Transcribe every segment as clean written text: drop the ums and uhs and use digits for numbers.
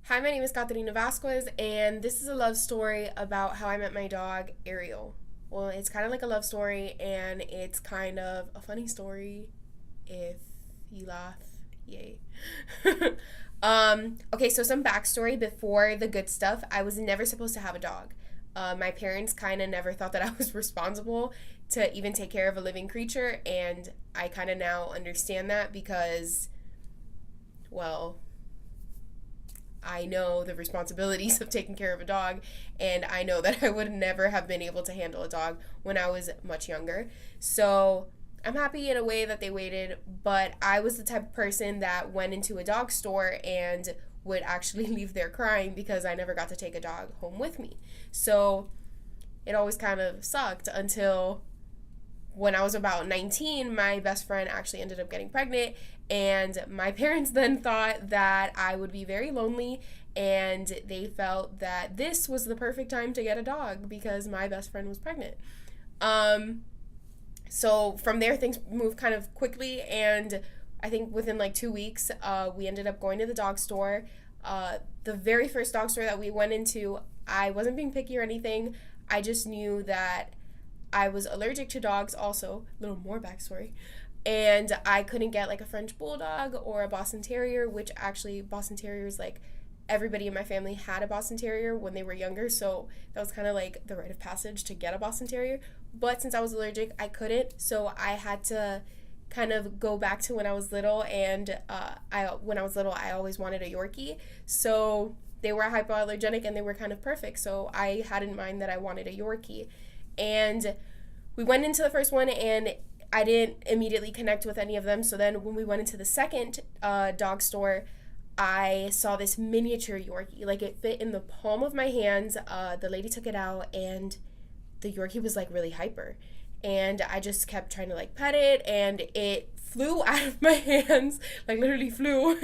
Hi, my name is Caterina Vasquez, and this is a love story about how I met my dog, Ariel. Well, it's kind of like a love story, and it's kind of a funny story if you laugh. Yay. Okay, so some backstory before the good stuff. I was never supposed to have a dog. My parents kind of never thought that I was responsible to even take care of a living creature, and I kind of now understand that because, well, I know the responsibilities of taking care of a dog, and I know that I would never have been able to handle a dog when I was much younger. So I'm happy in a way that they waited, but I was the type of person that went into a dog store and would actually leave there crying because I never got to take a dog home with me. So it always kind of sucked until when I was about 19, my best friend actually ended up getting pregnant, and my parents then thought that I would be very lonely, and they felt that this was the perfect time to get a dog because my best friend was pregnant. Um, so from there, things moved kind of quickly, and I think within like 2 weeks, we ended up going to the dog store. The very first dog store that we went into, I wasn't being picky or anything. I just knew that I was allergic to dogs also, a little more backstory. And I couldn't get like a French Bulldog or a Boston Terrier, which actually Boston Terriers, like everybody in my family had a Boston Terrier when they were younger. So that was kind of like the rite of passage to get a Boston Terrier. But since I was allergic, I couldn't. So I had to kind of go back to when I was little. And when I was little, I always wanted a Yorkie. So they were hypoallergenic and they were kind of perfect. So I had in mind that I wanted a Yorkie. And we went into the first one, and I didn't immediately connect with any of them. So then when we went into the second dog store, I saw this miniature Yorkie. Like, it fit in the palm of my hands. The lady took it out, and the Yorkie was like really hyper. And I just kept trying to like pet it, and it flew out of my hands, like literally flew.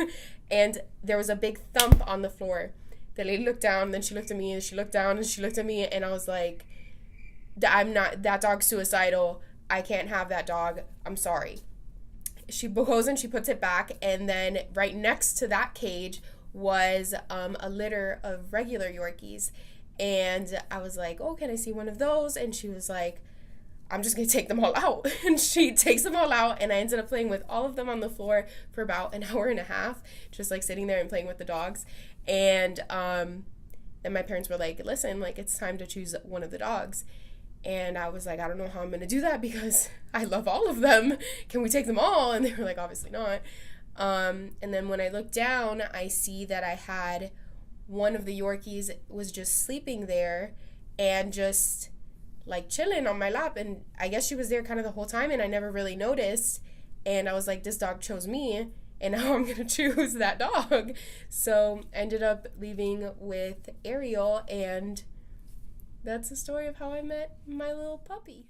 And there was a big thump on the floor. The lady looked down, then she looked at me, and she looked down, and she looked at me, and I was like, that dog's suicidal. I can't have that dog. I'm sorry. She goes and she puts it back, and then right next to that cage was a litter of regular Yorkies. And I was like, oh, can I see one of those? And she was like, I'm just going to take them all out. And she takes them all out, and I ended up playing with all of them on the floor for about an hour and a half, just like sitting there and playing with the dogs. And then my parents were like, listen, like, it's time to choose one of the dogs. And I was like, I don't know how I'm going to do that because I love all of them. Can we take them all? And they were like, obviously not. And then when I looked down, I see that I had one of the Yorkies was just sleeping there and just like chilling on my lap. And I guess she was there kind of the whole time, and I never really noticed. And I was like, this dog chose me, and now I'm going to choose that dog. So I ended up leaving with Ariel, and that's the story of how I met my little puppy.